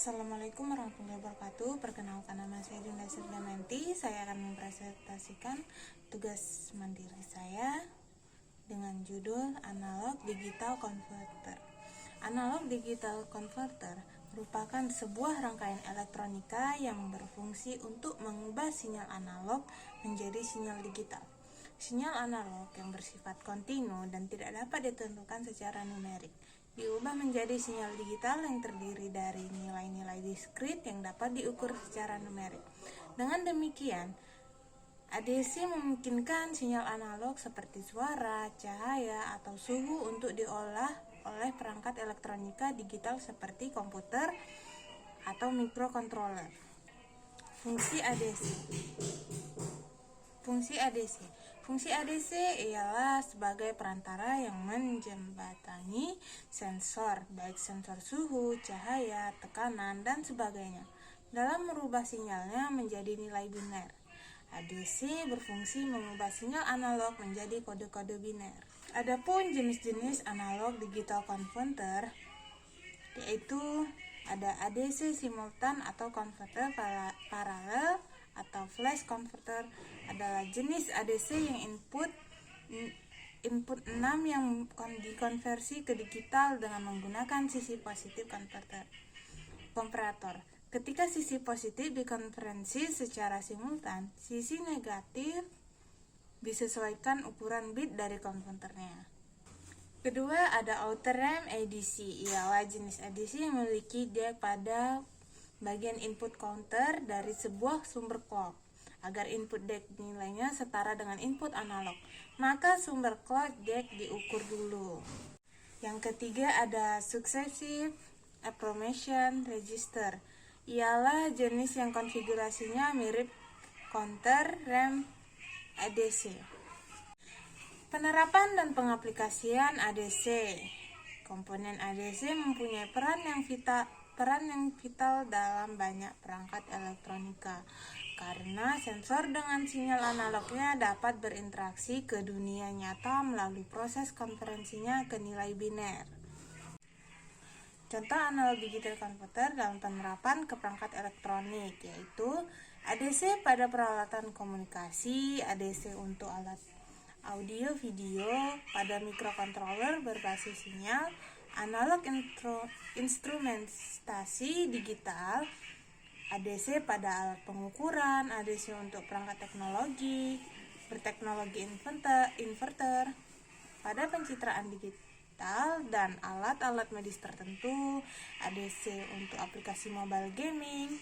Assalamualaikum warahmatullahi wabarakatuh. Perkenalkan, nama saya Dinda Sirdamanti. Saya akan mempresentasikan tugas mandiri saya dengan judul Analog Digital Converter. Analog Digital Converter merupakan sebuah rangkaian elektronika yang berfungsi untuk mengubah sinyal analog menjadi sinyal digital. Sinyal analog yang bersifat kontinu dan tidak dapat ditentukan secara numerik diubah menjadi sinyal digital yang terdiri dari nilai-nilai diskrit yang dapat diukur secara numerik. Dengan demikian, ADC memungkinkan sinyal analog seperti suara, cahaya, atau suhu untuk diolah oleh perangkat elektronika digital seperti komputer atau microcontroller. Fungsi ADC. Fungsi ADC ialah sebagai perantara yang menjembatani sensor, baik sensor suhu, cahaya, tekanan, dan sebagainya, dalam merubah sinyalnya menjadi nilai biner. ADC berfungsi mengubah sinyal analog menjadi kode-kode biner. Adapun jenis-jenis analog digital converter yaitu ada ADC simultan atau konverter paralel atau flash converter, adalah jenis ADC yang input 6 yang dikonversi ke digital dengan menggunakan sisi positif komparator. Ketika sisi positif dikonversi secara simultan, sisi negatif disesuaikan ukuran bit dari konverternya. Kedua, ada outer ramp ADC, ialah jenis ADC yang memiliki DAC pada bagian input counter dari sebuah sumber clock. Agar input DAC nilainya setara dengan input analog, maka sumber clock DAC diukur dulu. Yang ketiga ada successive approximation register, ialah jenis yang konfigurasinya mirip counter ramp ADC. Penerapan dan pengaplikasian ADC. Komponen ADC mempunyai peran yang vital dalam banyak perangkat elektronika, karena sensor dengan sinyal analognya dapat berinteraksi ke dunia nyata melalui proses konversinya ke nilai biner. Contoh analog digital converter dalam penerapan ke perangkat elektronik yaitu ADC pada peralatan komunikasi, ADC untuk alat audio video pada microcontroller berbasis sinyal, analog instrumentasi digital, ADC pada alat pengukuran, ADC untuk perangkat teknologi berteknologi inverter pada pencitraan digital dan alat-alat medis tertentu, ADC untuk aplikasi mobile gaming,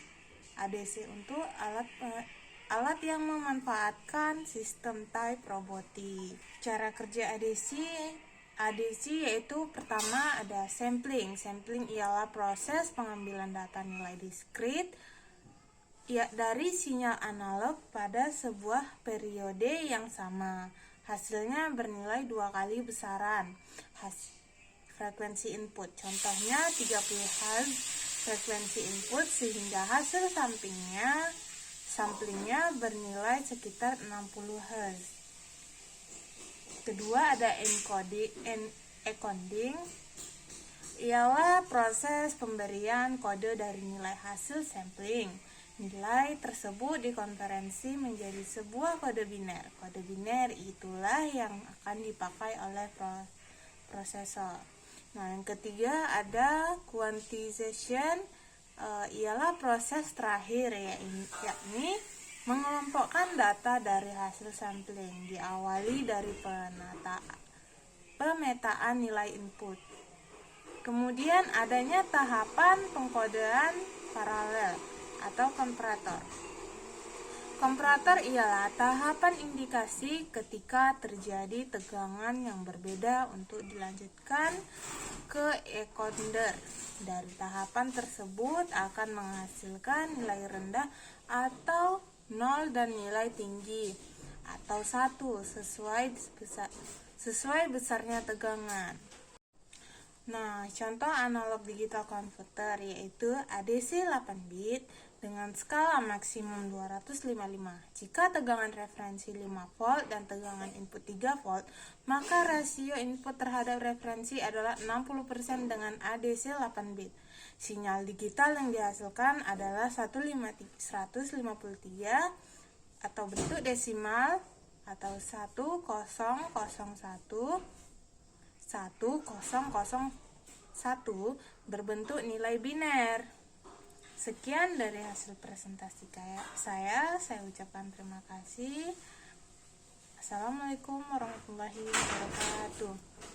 ADC untuk alat yang memanfaatkan sistem type robotik. Cara kerja ADC yaitu pertama ada sampling. Sampling ialah proses pengambilan data nilai diskrit dari sinyal analog pada sebuah periode yang sama. Hasilnya bernilai 2 kali besaran frekuensi input. Contohnya 30 Hz frekuensi input sehingga hasil samplingnya bernilai sekitar 60 Hz. Kedua ada encoding, ialah proses pemberian kode dari nilai hasil sampling. Nilai tersebut dikonversi menjadi sebuah kode biner. Kode biner itulah yang akan dipakai oleh prosesor. Nah, yang ketiga ada quantization, ialah proses terakhir yakni mengelompokkan data dari hasil sampling, diawali dari pemetaan nilai input. Kemudian adanya tahapan pengkodean paralel atau komparator. Komparator ialah tahapan indikasi ketika terjadi tegangan yang berbeda untuk dilanjutkan ke encoder. Dari tahapan tersebut akan menghasilkan nilai rendah atau 0 dan nilai tinggi atau 1 sesuai besarnya tegangan. Nah, contoh analog digital converter yaitu ADC 8 bit dengan skala maksimum 255. Jika tegangan referensi 5 volt dan tegangan input 3 volt, maka rasio input terhadap referensi adalah 60% dengan ADC 8 bit. Sinyal digital yang dihasilkan adalah 153 atau bentuk desimal atau 1001 berbentuk nilai biner. Sekian dari hasil presentasi saya ucapkan terima kasih. Assalamualaikum warahmatullahi wabarakatuh.